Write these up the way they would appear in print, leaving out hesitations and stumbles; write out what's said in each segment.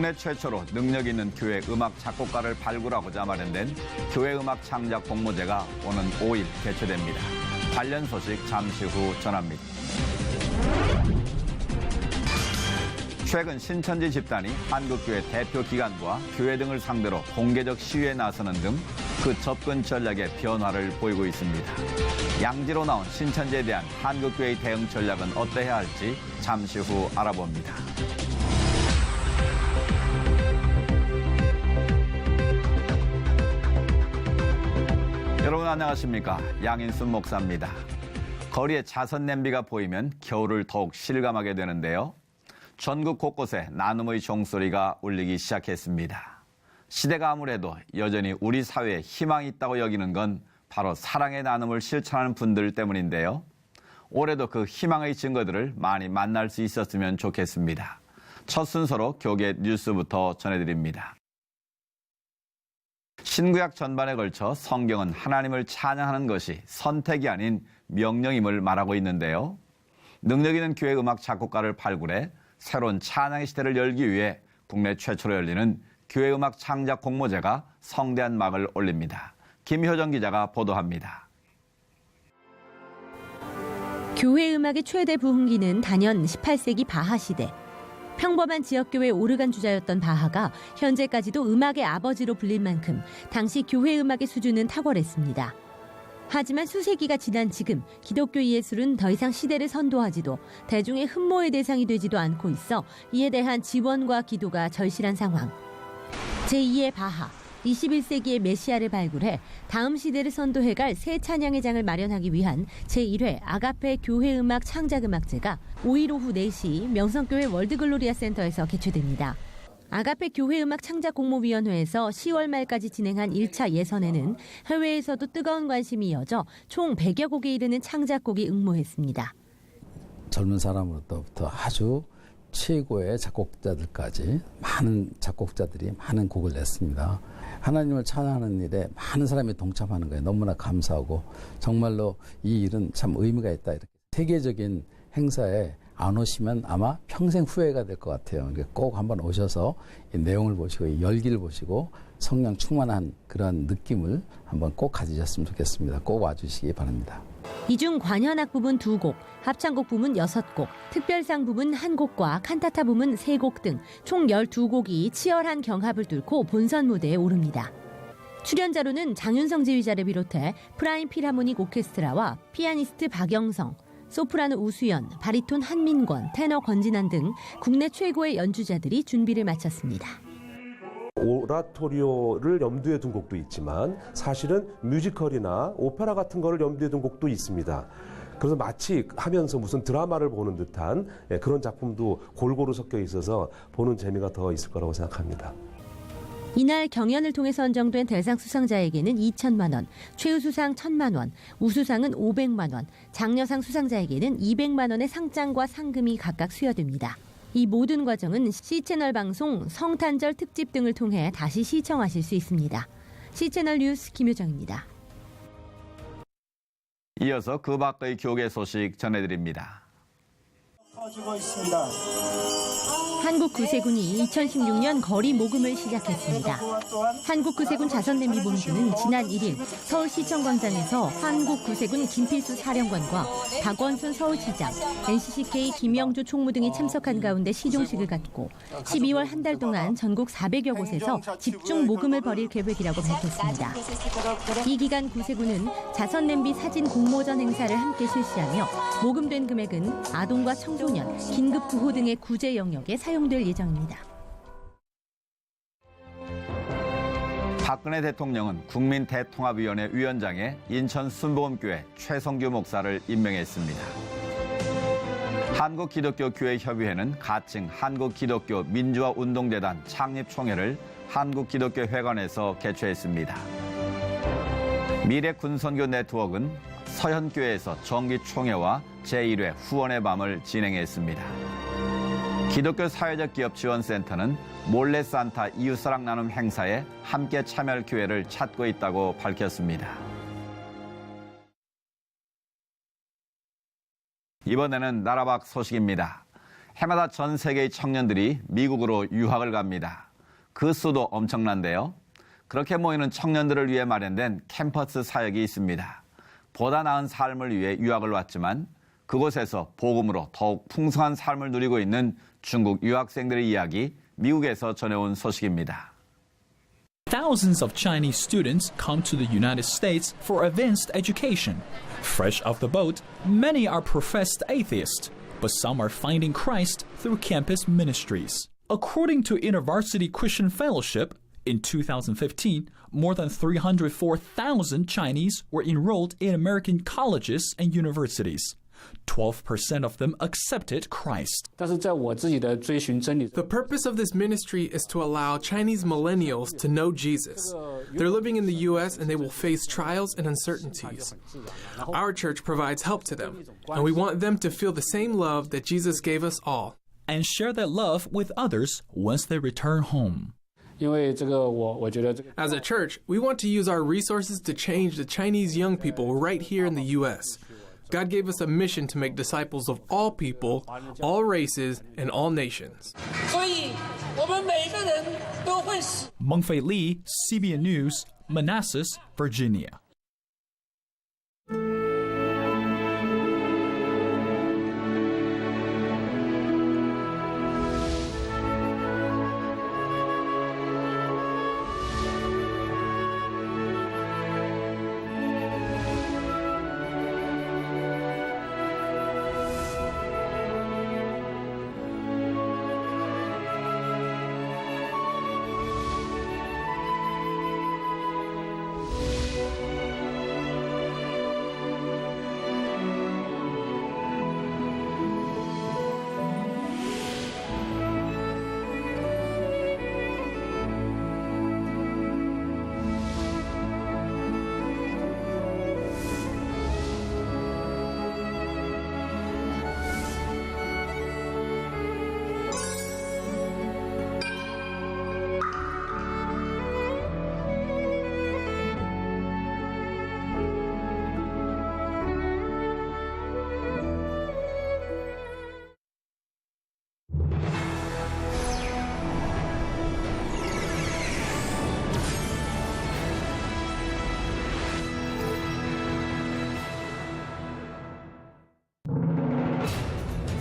국내 최초로 능력 있는 교회 음악 작곡가를 발굴하고자 마련된 교회 음악 창작 공모제가 오는 5일 개최됩니다. 관련 소식 잠시 후 전합니다. 최근 신천지 집단이 한국교회 대표 기관과 교회 등을 상대로 공개적 시위에 나서는 등 그 접근 전략에 변화를 보이고 있습니다. 양지로 나온 신천지에 대한 한국교회의 대응 전략은 어떠해야 할지 잠시 후 알아봅니다. 여러분 안녕하십니까? 양인순 목사입니다. 거리에 자선 냄비가 보이면 겨울을 더욱 실감하게 되는데요. 전국 곳곳에 나눔의 종소리가 울리기 시작했습니다. 시대가 아무래도 여전히 우리 사회에 희망이 있다고 여기는 건 바로 사랑의 나눔을 실천하는 분들 때문인데요. 올해도 그 희망의 증거들을 많이 만날 수 있었으면 좋겠습니다. 첫 순서로 교계 뉴스부터 전해드립니다. 신구약 전반에 걸쳐 성경은 하나님을 찬양하는 것이 선택이 아닌 명령임을 말하고 있는데요. 능력 있는 교회 음악 작곡가를 발굴해 새로운 찬양의 시대를 열기 위해 국내 최초로 열리는 교회 음악 창작 공모제가 성대한 막을 올립니다. 김효정 기자가 보도합니다. 교회 음악의 최대 부흥기는 단연 18세기 바하 시대. 평범한 지역교회 오르간 주자였던 바하가 현재까지도 음악의 아버지로 불릴 만큼 당시 교회 음악의 수준은 탁월했습니다. 하지만 수세기가 지난 지금 기독교 예술은 더 이상 시대를 선도하지도 대중의 흠모의 대상이 되지도 않고 있어 이에 대한 지원과 기도가 절실한 상황. 제2의 바하, 21세기의 메시아를 발굴해 다음 시대를 선도해갈 새 찬양의 장을 마련하기 위한 제1회 아가페 교회 음악 창작 음악제가 5일 오후 4시 명성교회 월드글로리아 센터에서 개최됩니다. 아가페 교회 음악 창작 공모위원회에서 10월 말까지 진행한 1차 예선에는 해외에서도 뜨거운 관심이 이어져 총 100여 곡에 이르는 창작곡이 응모했습니다. 젊은 사람으로부터 아주 최고의 작곡자들까지 많은 작곡자들이 많은 곡을 냈습니다. 하나님을 찬양하는 일에 많은 사람이 동참하는 거에 너무나 감사하고 정말로 이 일은 참 의미가 있다. 이렇게 세계적인 행사에 안 오시면 아마 평생 후회가 될 것 같아요. 꼭 한번 오셔서 이 내용을 보시고 이 열기를 보시고 성령 충만한 그런 느낌을 한번 꼭 가지셨으면 좋겠습니다. 꼭 와주시기 바랍니다. 이 중 관현악 부분 2곡, 합창곡 부분 6곡, 특별상 부분 1곡과 칸타타 부분 3곡 등 총 12곡이 치열한 경합을 뚫고 본선 무대에 오릅니다. 출연자로는 장윤성 지휘자를 비롯해 프라임 필하모닉 오케스트라와 피아니스트 박영성, 소프라노 우수연, 바리톤 한민권, 테너 권진환 등 국내 최고의 연주자들이 준비를 마쳤습니다. 오라토리오를 염두에 둔 곡도 있지만 사실은 뮤지컬이나 오페라 같은 거를 염두에 둔 곡도 있습니다. 그래서 마치 하면서 무슨 드라마를 보는 듯한 그런 작품도 골고루 섞여 있어서 보는 재미가 더 있을 거라고 생각합니다. 이날 경연을 통해 선정된 대상 수상자에게는 2천만 원, 최우수상 1,000만 원, 우수상은 500만 원, 장려상 수상자에게는 200만 원의 상장과 상금이 각각 수여됩니다. 이 모든 과정은 C채널 방송 성탄절 특집 등을 통해 다시 시청하실 수 있습니다. C채널 뉴스 김효정입니다. 이어서 그 밖의 교계 소식 전해드립니다. 한국구세군이 2016년 거리 모금을 시작했습니다. 한국구세군 자선냄비 봉투는 지난 1일 서울시청광장에서 한국구세군 김필수 사령관과 박원순 서울시장, NCCK 김영주 총무 등이 참석한 가운데 시종식을 갖고 12월 한 달 동안 전국 400여 곳에서 집중 모금을 벌일 계획이라고 밝혔습니다. 이 기간 구세군은 자선냄비 사진 공모전 행사를 함께 실시하며 모금된 금액은 아동과 청소년, 긴급구호 등의 구제 영역에 사용될 예정입니다. 박근혜 대통령은 국민대통합위원회 위원장에 인천 순복음교회 최성규 목사를 임명했습니다. 한국기독교교회협의회는 가칭 한국기독교민주화운동재단 창립총회를 한국기독교회관에서 개최했습니다. 미래군선교 네트워크는 서현교회에서 정기총회와 제1회 후원의 밤을 진행했습니다. 기독교 사회적 기업 지원센터는 몰래 산타 이웃사랑 나눔 행사에 함께 참여할 기회를 찾고 있다고 밝혔습니다. 이번에는 나라 밖 소식입니다. 해마다 전 세계의 청년들이 미국으로 유학을 갑니다. 그 수도 엄청난데요. 그렇게 모이는 청년들을 위해 마련된 캠퍼스 사역이 있습니다. 보다 나은 삶을 위해 유학을 왔지만 그곳에서 복음으로 더욱 풍성한 삶을 누리고 있는 중국 유학생들의 이야기, 미국에서 전해온 소식입니다. Thousands of Chinese students come to the United States for advanced education. Fresh off the boat, many are professed atheists, but some are finding Christ through campus ministries. According to InterVarsity Christian Fellowship, in 2015, more than 304,000 Chinese were enrolled in American colleges and universities. 12% of them accepted Christ. 但是在我自己的追寻真理 The purpose of this ministry is to allow Chinese millennials to know Jesus. They're living in the U.S. and they will face trials and uncertainties. Our church provides help to them, and we want them to feel the same love that Jesus gave us all. And share that love with others once they return home. 因为这个我觉得这个 As a church, we want to use our resources to change the Chinese young people right here in the U.S. God gave us a mission to make disciples of all people, all races, and all nations. 所以我们每个人都会 Mengfei Li, CBN News, Manassas, Virginia.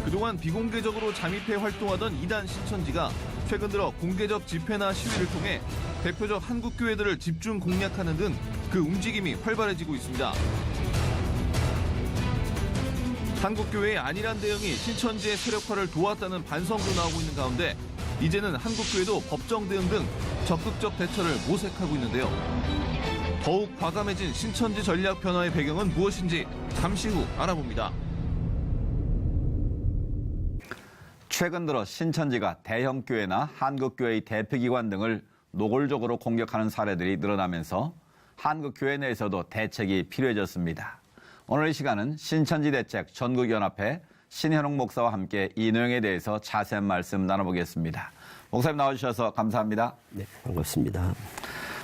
그동안 비공개적으로 잠입해 활동하던 이단 신천지가 최근 들어 공개적 집회나 시위를 통해 대표적 한국 교회들을 집중 공략하는 등 그 움직임이 활발해지고 있습니다. 한국 교회의 안일한 대응이 신천지의 세력화를 도왔다는 반성도 나오고 있는 가운데 이제는 한국 교회도 법정 대응 등 적극적 대처를 모색하고 있는데요. 더욱 과감해진 신천지 전략 변화의 배경은 무엇인지 잠시 후 알아봅니다. 최근 들어 신천지가 대형 교회나 한국 교회의 대표기관 등을 노골적으로 공격하는 사례들이 늘어나면서 한국 교회 내에서도 대책이 필요해졌습니다. 오늘 이 시간은 신천지 대책 전국연합회 신현웅 목사와 함께 이 내용에 대해서 자세한 말씀 나눠보겠습니다. 목사님 나와주셔서 감사합니다. 네, 반갑습니다.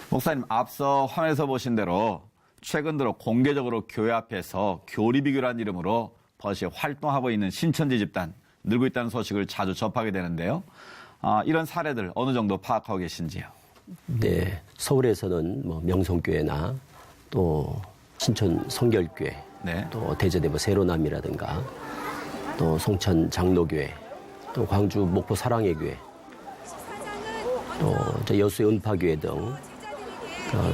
목사님, 앞서 화면에서 보신 대로 최근 들어 공개적으로 교회 앞에서 교리비교란 이름으로 버시 활동하고 있는 신천지 집단 늘고 있다는 소식을 자주 접하게 되는데요. 이런 사례들 어느 정도 파악하고 계신지요? 네, 서울에서는 뭐 명성교회나 또 신천 성결교회, 네. 또 대저대보 세로남이라든가 또 송천 장로교회, 또 광주 목포 사랑의 교회, 또 여수의 은파교회 등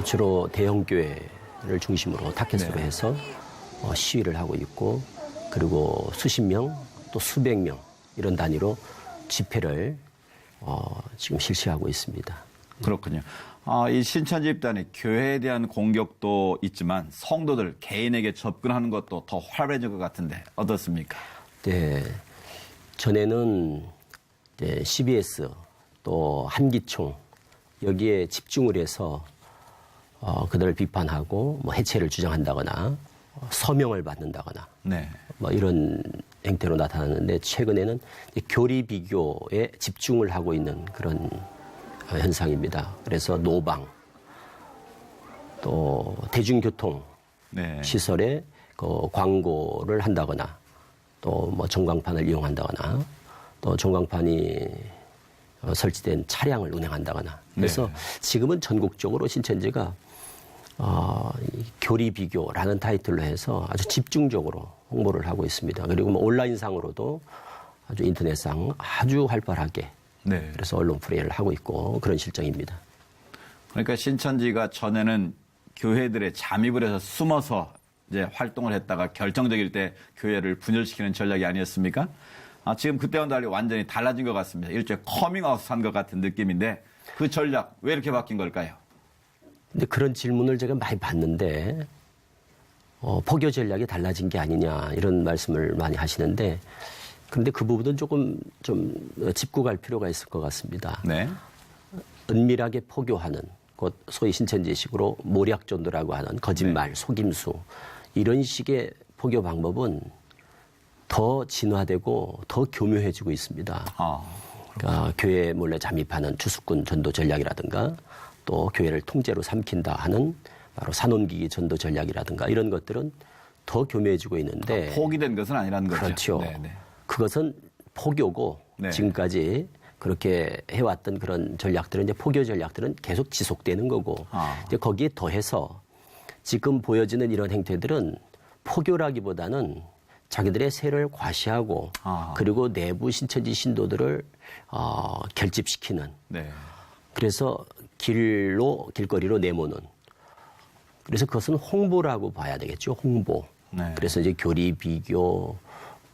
주로 대형 교회를 중심으로 타켓으로 네. 해서 시위를 하고 있고, 그리고 수십 명 또 수백 명 이런 단위로 집회를 지금 실시하고 있습니다. 그렇군요. 이 신천지 집단이 교회에 대한 공격도 있지만 성도들 개인에게 접근하는 것도 더 활발해진 것 같은데 어떻습니까? 네, 전에는 CBS 또 한기총 여기에 집중을 해서 그들을 비판하고 뭐 해체를 주장한다거나 서명을 받는다거나 네. 뭐 이런 행태로 나타났는데, 최근에는 교리 비교에 집중을 하고 있는 그런 현상입니다. 그래서 노방, 또 대중교통 네. 시설에 그 광고를 한다거나, 또 뭐 전광판을 이용한다거나, 또 전광판이 설치된 차량을 운행한다거나. 그래서 지금은 전국적으로 신천지가 교리 비교라는 타이틀로 해서 아주 집중적으로 홍보를 하고 있습니다. 그리고 뭐 온라인상으로도 아주 인터넷상 아주 활발하게 그래서 언론 플레이를 하고 있고 그런 실정입니다. 그러니까 신천지가 전에는 교회들에 잠입을 해서 숨어서 이제 활동을 했다가 결정적일 때 교회를 분열시키는 전략이 아니었습니까? 지금 그때와는 달리 완전히 달라진 것 같습니다. 일종의 커밍아웃 한 것 같은 느낌인데 그 전략 왜 이렇게 바뀐 걸까요? 근데 그런 질문을 제가 많이 받는데 포교 전략이 달라진 게 아니냐 이런 말씀을 많이 하시는데 그런데 그 부분은 조금 좀 짚고 갈 필요가 있을 것 같습니다. 네. 은밀하게 포교하는 곧 소위 신천지식으로 모략전도라고 하는 거짓말, 속임수 이런 식의 포교 방법은 더 진화되고 더 교묘해지고 있습니다. 그러니까 교회에 몰래 잠입하는 추수꾼 전도 전략이라든가 또 교회를 통째로 삼킨다 하는 바로 산혼기기 전도 전략이라든가 이런 것들은 더 교묘해지고 있는데 포기된 것은 아니라는 거죠. 그렇죠. 그것은 포교고 지금까지 그렇게 해왔던 그런 전략들은 이제 포교 전략들은 계속 지속되는 거고 이제 거기에 더해서 지금 보여지는 이런 행태들은 포교라기보다는 자기들의 세를 과시하고 그리고 내부 신천지 신도들을 결집시키는 그래서 길거리로 내모는 그래서 그것은 홍보라고 봐야 되겠죠. 홍보. 그래서 이제 교리 비교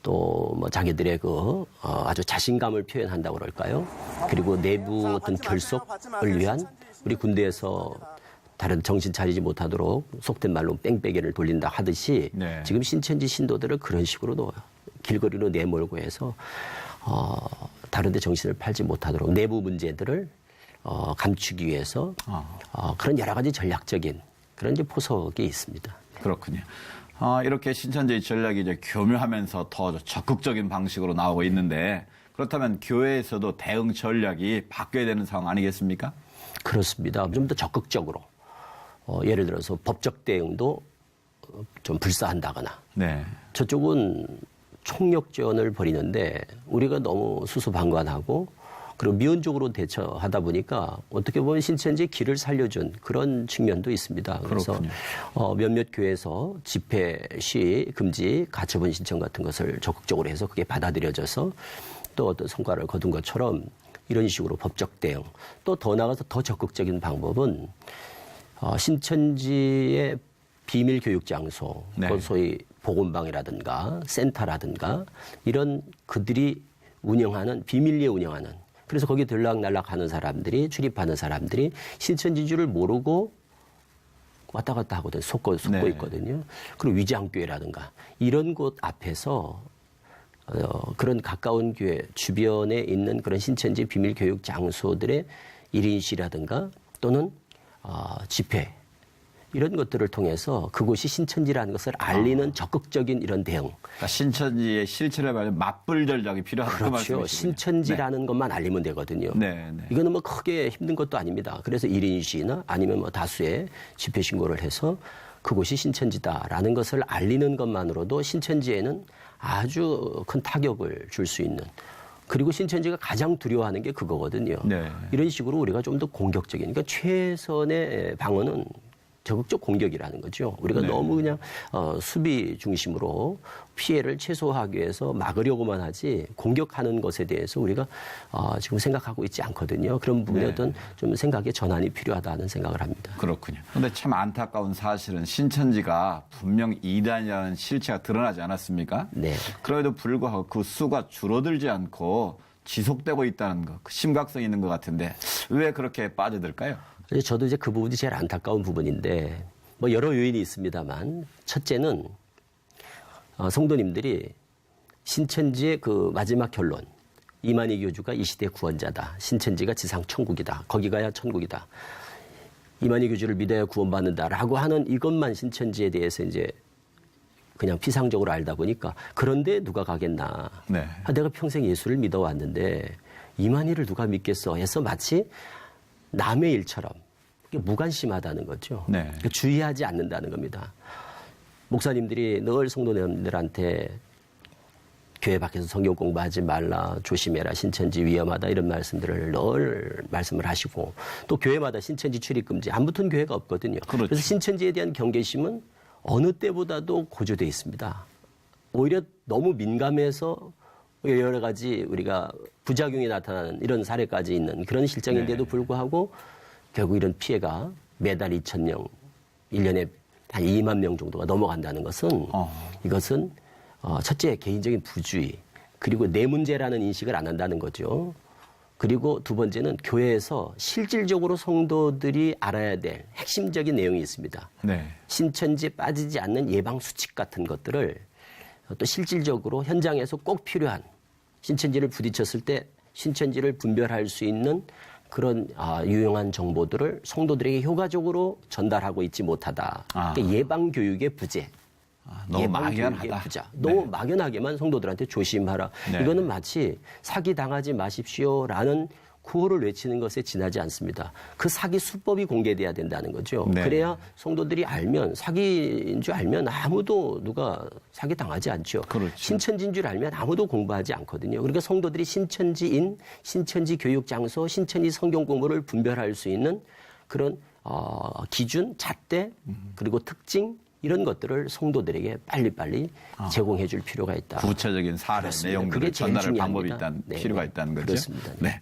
또 뭐 자기들의 그 아주 자신감을 표현한다고 그럴까요? 그리고 내부 어떤 결속을 위한 우리 군대에서 다른 정신 차리지 못하도록 속된 말로 뺑뺑이를 돌린다 하듯이 지금 신천지 신도들을 그런 식으로 길거리로 내몰고 해서 다른 데 정신을 팔지 못하도록 내부 문제들을 감추기 위해서 그런 여러 가지 전략적인 그런 이제 포석이 있습니다. 그렇군요. 이렇게 신천지의 전략이 이제 교묘하면서 더 적극적인 방식으로 나오고 있는데 그렇다면 교회에서도 대응 전략이 바뀌어야 되는 상황 아니겠습니까? 그렇습니다. 좀 더 적극적으로. 예를 들어서 법적 대응도 좀 불사한다거나. 저쪽은 총력전을 벌이는데 우리가 너무 수수방관하고 그리고 미온적으로 대처하다 보니까 어떻게 보면 신천지의 길을 살려준 그런 측면도 있습니다. 그래서 몇몇 교회에서 집회, 시위, 금지, 가처분 신청 같은 것을 적극적으로 해서 그게 받아들여져서 또 어떤 성과를 거둔 것처럼 이런 식으로 법적 대응 또 더 나아가서 더 적극적인 방법은 신천지의 비밀 교육 장소, 소위 복음방이라든가 센터라든가 이런 그들이 운영하는 비밀리에 운영하는 그래서 거기 들락날락하는 사람들이 출입하는 사람들이 신천지주를 모르고 왔다 갔다 하거든 속고 있거든요. 그리고 위장교회라든가 이런 곳 앞에서 그런 가까운 교회 주변에 있는 그런 신천지 비밀 교육 장소들의 1인시라든가 또는 집회 이런 것들을 통해서 그곳이 신천지라는 것을 알리는 적극적인 이런 대응. 그러니까 신천지의 실체를 말하면 맞불 전략이 필요하다. 그렇죠. 그 신천지라는 것만 알리면 되거든요. 이거는 뭐 크게 힘든 것도 아닙니다. 그래서 1인 시위나 아니면 뭐 다수의 집회 신고를 해서 그곳이 신천지다라는 것을 알리는 것만으로도 신천지에는 아주 큰 타격을 줄 수 있는 그리고 신천지가 가장 두려워하는 게 그거거든요. 이런 식으로 우리가 좀 더 공격적인 그러니까 최선의 방어는 적극적 공격이라는 거죠. 우리가 너무 그냥 수비 중심으로 피해를 최소화하기 위해서 막으려고만 하지 공격하는 것에 대해서 우리가 지금 생각하고 있지 않거든요. 그런 부분에 어떤 좀 생각의 전환이 필요하다는 생각을 합니다. 그렇군요. 그런데 참 안타까운 사실은 신천지가 분명 이단이라는 실체가 드러나지 않았습니까? 그럼에도 불구하고 그 수가 줄어들지 않고 지속되고 있다는 것, 그 심각성이 있는 것 같은데 왜 그렇게 빠져들까요? 저도 이제 그 부분이 제일 안타까운 부분인데 뭐 여러 요인이 있습니다만 첫째는 성도님들이 신천지의 그 마지막 결론 이만희 교주가 이 시대의 구원자다. 신천지가 지상 천국이다. 거기 가야 천국이다. 이만희 교주를 믿어야 구원받는다라고 하는 이것만 신천지에 대해서 이제 그냥 피상적으로 알다 보니까 그런데 누가 가겠나. 내가 평생 예수를 믿어왔는데 이만희를 누가 믿겠어 해서 마치 남의 일처럼 무관심하다는 거죠. 주의하지 않는다는 겁니다. 목사님들이 늘 성도님들한테 교회 밖에서 성경 공부하지 말라, 조심해라, 신천지 위험하다 이런 말씀들을 늘 말씀을 하시고 또 교회마다 신천지 출입 금지 안 붙은 교회가 없거든요. 그렇죠. 그래서 신천지에 대한 경계심은 어느 때보다도 고조되어 있습니다. 오히려 너무 민감해서 여러 가지 우리가 부작용이 나타나는 이런 사례까지 있는 그런 실정인데도 불구하고 결국 이런 피해가 매달 2,000명, 1년에 한 2만 명 정도가 넘어간다는 것은 이것은 첫째 개인적인 부주의 그리고 내 문제라는 인식을 안 한다는 거죠. 그리고 두 번째는 교회에서 실질적으로 성도들이 알아야 될 핵심적인 내용이 있습니다. 네. 신천지에 빠지지 않는 예방 수칙 같은 것들을 또 실질적으로 현장에서 꼭 필요한 신천지를 부딪혔을 때 신천지를 분별할 수 있는 그런 유용한 정보들을 성도들에게 효과적으로 전달하고 있지 못하다. 그러니까 예방 교육의 부재. 너무 막연하다. 부자. 너무 막연하게만 성도들한테 조심하라. 네. 이거는 마치 사기 당하지 마십시오라는 구호를 외치는 것에 지나지 않습니다. 그 사기 수법이 공개돼야 된다는 거죠. 네. 그래야 성도들이 알면 사기인 줄 알면 아무도 누가 사기 당하지 않죠. 그렇죠. 신천지인 줄 알면 아무도 공부하지 않거든요. 그러니까 성도들이 신천지인, 신천지 교육 장소, 신천지 성경 공부를 분별할 수 있는 그런 기준, 잣대 그리고 특징 이런 것들을 성도들에게 빨리빨리 제공해 줄 필요가 있다. 구체적인 사례 그렇습니다. 내용들을 그게 제일 전달할 방법이 중요합니다. 있다는 네, 필요가 네. 있다는 거죠. 그렇습니다. 네.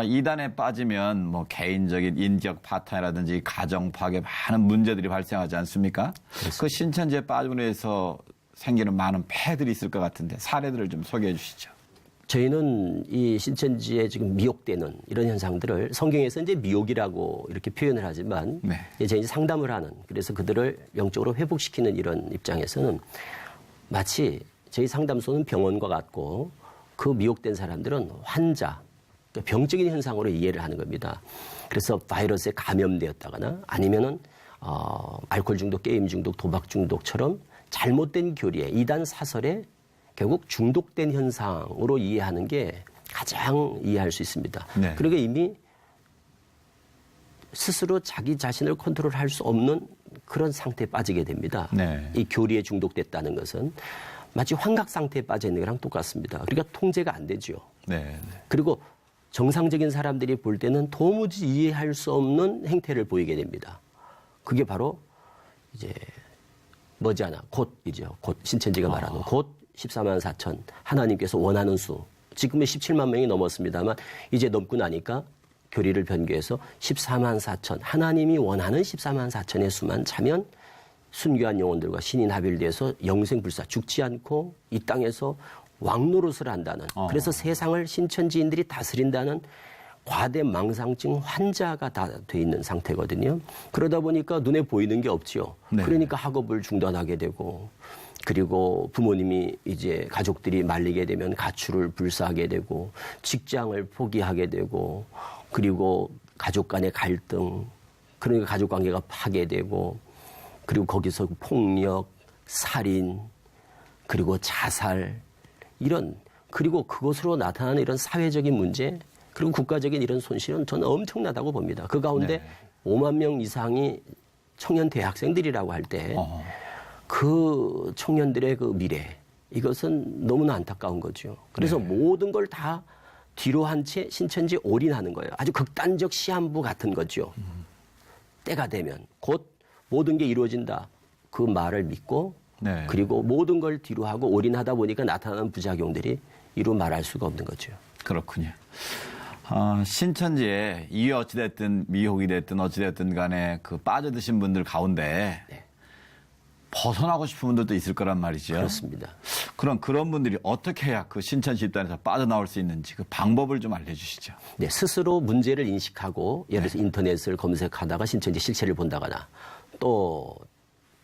이단에 빠지면 뭐 개인적인 인격 파탄이라든지 가정 파괴 많은 문제들이 발생하지 않습니까? 그 신천지에 빠짐으로 해서 생기는 많은 폐들이 있을 것 같은데 사례들을 좀 소개해 주시죠. 저희는 이 신천지에 지금 미혹되는 이런 현상들을 성경에서 이제 미혹이라고 이렇게 표현을 하지만 네. 이제 저희 상담을 하는 그래서 그들을 영적으로 회복시키는 이런 입장에서는 마치 저희 상담소는 병원과 같고 그 미혹된 사람들은 환자, 그러니까 병적인 현상으로 이해를 하는 겁니다. 그래서 바이러스에 감염되었다거나 아니면은 알코올 중독, 게임 중독, 도박 중독처럼 잘못된 교리에 이단 사설에 결국 중독된 현상으로 이해하는 게 가장 이해할 수 있습니다. 네. 그리고 이미 스스로 자기 자신을 컨트롤할 수 없는 그런 상태에 빠지게 됩니다. 네. 이 교리에 중독됐다는 것은 마치 환각 상태에 빠져 있는 거랑 똑같습니다. 그러니까 통제가 안 되죠. 네. 그리고 정상적인 사람들이 볼 때는 도무지 이해할 수 없는 행태를 보이게 됩니다. 그게 바로 이제 머지않아 곧이죠. 곧 신천지가 말하는 곧 14만 4천 하나님께서 원하는 수 지금은 17만 명이 넘었습니다만 이제 넘고 나니까 교리를 변개해서 14만 4천 하나님이 원하는 14만 4천의 수만 차면 순교한 영혼들과 신이 합일돼서 영생불사 죽지 않고 이 땅에서 왕노릇을 한다는 그래서 세상을 신천지인들이 다스린다는 과대 망상증 환자가 다 돼 있는 상태거든요. 그러다 보니까 눈에 보이는 게 없지요. 네. 그러니까 학업을 중단하게 되고 그리고 부모님이 이제 가족들이 말리게 되면 가출을 불사하게 되고 직장을 포기하게 되고 그리고 가족 간의 갈등 그러니까 가족 관계가 파괴되고 그리고 거기서 폭력, 살인 그리고 자살 이런 그리고 그것으로 나타나는 이런 사회적인 문제 그리고 국가적인 이런 손실은 저는 엄청나다고 봅니다. 그 가운데 네. 5만 명 이상이 청년 대학생들이라고 할 때 그 청년들의 그 미래 이것은 너무나 안타까운 거죠. 그래서 네. 모든 걸 다 뒤로 한 채 신천지에 올인하는 거예요. 아주 극단적 시한부 같은 거죠. 때가 되면 곧 모든 게 이루어진다. 그 말을 믿고 네. 그리고 모든 걸 뒤로 하고 올인하다 보니까 나타나는 부작용들이 이루 말할 수가 없는 거죠. 그렇군요. 신천지에 이게 어찌됐든 미혹이 됐든 어찌됐든 간에 그 빠져드신 분들 가운데 네. 벗어나고 싶은 분들도 있을 거란 말이죠. 그렇습니다. 그럼 그런 분들이 어떻게 해야 그 신천 집단에서 빠져나올 수 있는지 그 방법을 좀 알려주시죠. 네, 스스로 문제를 인식하고 예를 들어서 인터넷을 검색하다가 신천지 실체를 본다거나 또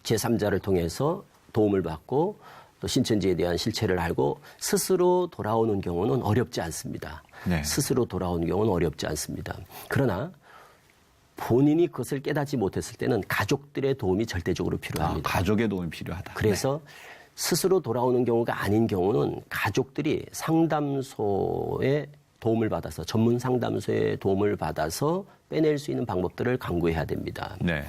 제3자를 통해서 도움을 받고 또 신천지에 대한 실체를 알고 스스로 돌아오는 경우는 어렵지 않습니다. 네. 스스로 돌아오는 경우는 어렵지 않습니다. 그러나 본인이 그것을 깨닫지 못했을 때는 가족들의 도움이 절대적으로 필요합니다. 가족의 도움이 필요하다. 그래서 스스로 돌아오는 경우가 아닌 경우는 가족들이 상담소의 도움을 받아서 전문 상담소의 도움을 받아서 빼낼 수 있는 방법들을 강구해야 됩니다. 네.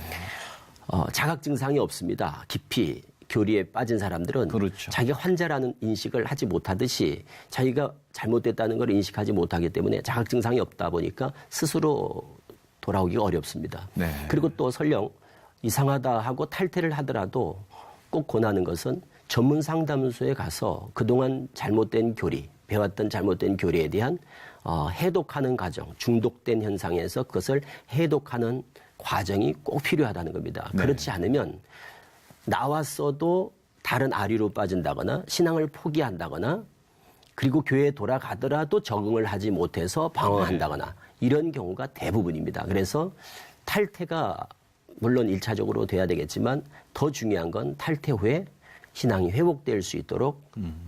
자각 증상이 없습니다. 깊이 교리에 빠진 사람들은 그렇죠. 자기가 환자라는 인식을 하지 못하듯이 자기가 잘못됐다는 걸 인식하지 못하기 때문에 자각 증상이 없다 보니까 스스로 돌아오기가 어렵습니다. 네. 그리고 또 설령 이상하다 하고 탈퇴를 하더라도 꼭 권하는 것은 전문 상담소에 가서 그동안 잘못된 교리, 배웠던 잘못된 교리에 대한 해독하는 과정, 중독된 현상에서 그것을 해독하는 과정이 꼭 필요하다는 겁니다. 네. 그렇지 않으면 나왔어도 다른 아류로 빠진다거나 신앙을 포기한다거나 그리고 교회에 돌아가더라도 적응을 하지 못해서 방황한다거나 이런 경우가 대부분입니다. 그래서 탈퇴가 물론 1차적으로 돼야 되겠지만 더 중요한 건 탈퇴 후에 신앙이 회복될 수 있도록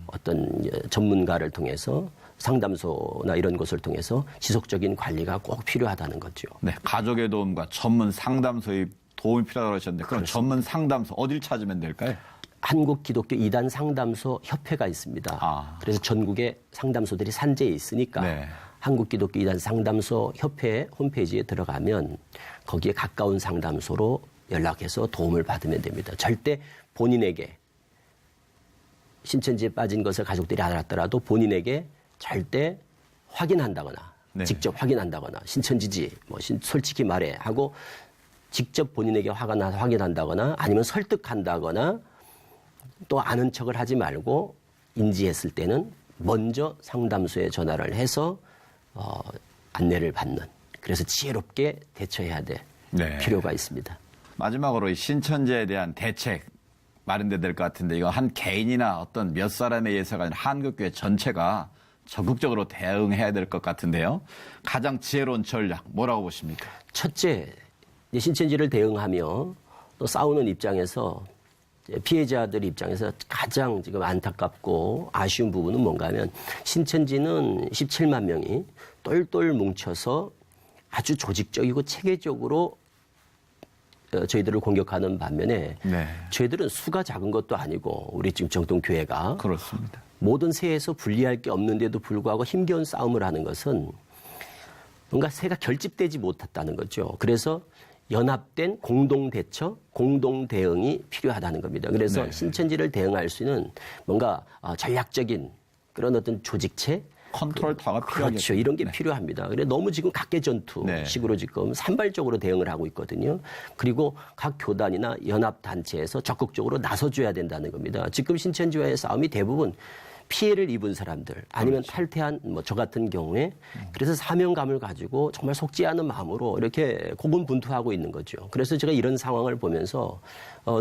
어떤 전문가를 통해서 상담소나 이런 곳을 통해서 지속적인 관리가 꼭 필요하다는 거죠. 네, 가족의 도움과 전문 상담소의 도움이 필요하다고 하셨는데 그럼 전문 상담소 어딜 찾으면 될까요? 한국 기독교 이단 상담소 협회가 있습니다. 그래서 전국에 상담소들이 산재해 있으니까 네. 한국 기독교 이단 상담소 협회 홈페이지에 들어가면 거기에 가까운 상담소로 연락해서 도움을 받으면 됩니다. 절대 본인에게 신천지에 빠진 것을 가족들이 알았더라도 본인에게 절대 확인한다거나 네. 직접 확인한다거나 신천지지 뭐 솔직히 말해 하고 직접 본인에게 확인한다거나 아니면 설득한다거나 또 아는 척을 하지 말고 인지했을 때는 먼저 상담소에 전화를 해서 안내를 받는 그래서 지혜롭게 대처해야 될 필요가 있습니다. 마지막으로 이 신천지에 대한 대책 마련돼야 될 것 같은데 이거 한 개인이나 어떤 몇 사람에 의해서가 아니라 한국교회 전체가 적극적으로 대응해야 될 것 같은데요. 가장 지혜로운 전략 뭐라고 보십니까? 첫째, 신천지를 대응하며 또 싸우는 입장에서 피해자들 입장에서 가장 지금 안타깝고 아쉬운 부분은 뭔가 하면 신천지는 17만 명이 똘똘 뭉쳐서 아주 조직적이고 체계적으로 저희들을 공격하는 반면에 저희들은 수가 작은 것도 아니고 우리 지금 정통교회가 그렇습니다. 모든 세에서 분리할 게 없는데도 불구하고 힘겨운 싸움을 하는 것은 뭔가 새가 결집되지 못했다는 거죠. 그래서 연합된 공동 대처, 공동 대응이 필요하다는 겁니다. 그래서 신천지를 대응할 수 있는 뭔가 전략적인 그런 어떤 조직체, 컨트롤 타워가 필요하겠죠. 그렇죠. 이런 게 필요합니다. 그래 너무 지금 각계전투식으로 지금 산발적으로 대응을 하고 있거든요. 그리고 각 교단이나 연합단체에서 적극적으로 나서줘야 된다는 겁니다. 지금 신천지와의 싸움이 대부분 피해를 입은 사람들 아니면 탈퇴한 저 같은 경우에 그래서 사명감을 가지고 정말 속지 않은 마음으로 이렇게 고군분투하고 있는 거죠. 그래서 제가 이런 상황을 보면서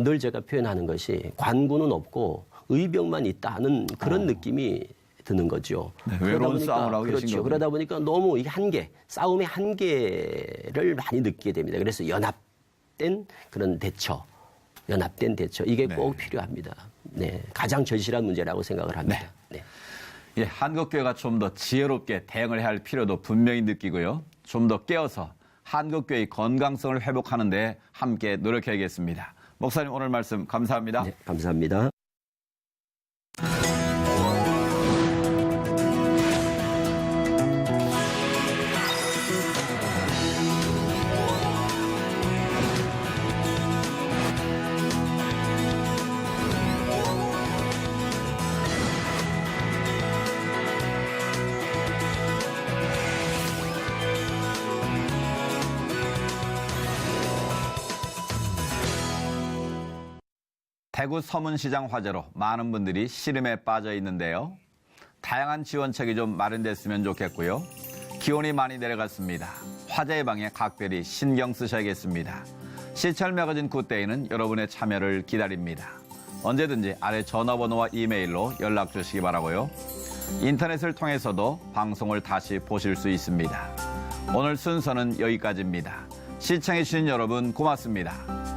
늘 제가 표현하는 것이 관군은 없고 의병만 있다는 그런 느낌이 드는 거죠. 외로운 싸움을 하고 계신 거군요. 그러다 보니까 너무 이 싸움의 한계를 많이 느끼게 됩니다. 그래서 연합된 그런 대처, 이게 꼭 필요합니다. 네, 가장 절실한 문제라고 생각을 합니다. 네. 예, 한국교회가 좀 더 지혜롭게 대응을 해야 할 필요도 분명히 느끼고요. 좀 더 깨어서 한국교회의 건강성을 회복하는 데 함께 노력해야겠습니다. 목사님 오늘 말씀 감사합니다. 네, 감사합니다. 대구 서문시장 화재로 많은 분들이 시름에 빠져 있는데요. 다양한 지원책이 좀 마련됐으면 좋겠고요. 기온이 많이 내려갔습니다. 화재 예방에 각별히 신경 쓰셔야겠습니다. 시철 매거진 굿데이는 여러분의 참여를 기다립니다. 언제든지 아래 전화번호와 이메일로 연락 주시기 바라고요. 인터넷을 통해서도 방송을 다시 보실 수 있습니다. 오늘 순서는 여기까지입니다. 시청해주신 여러분 고맙습니다.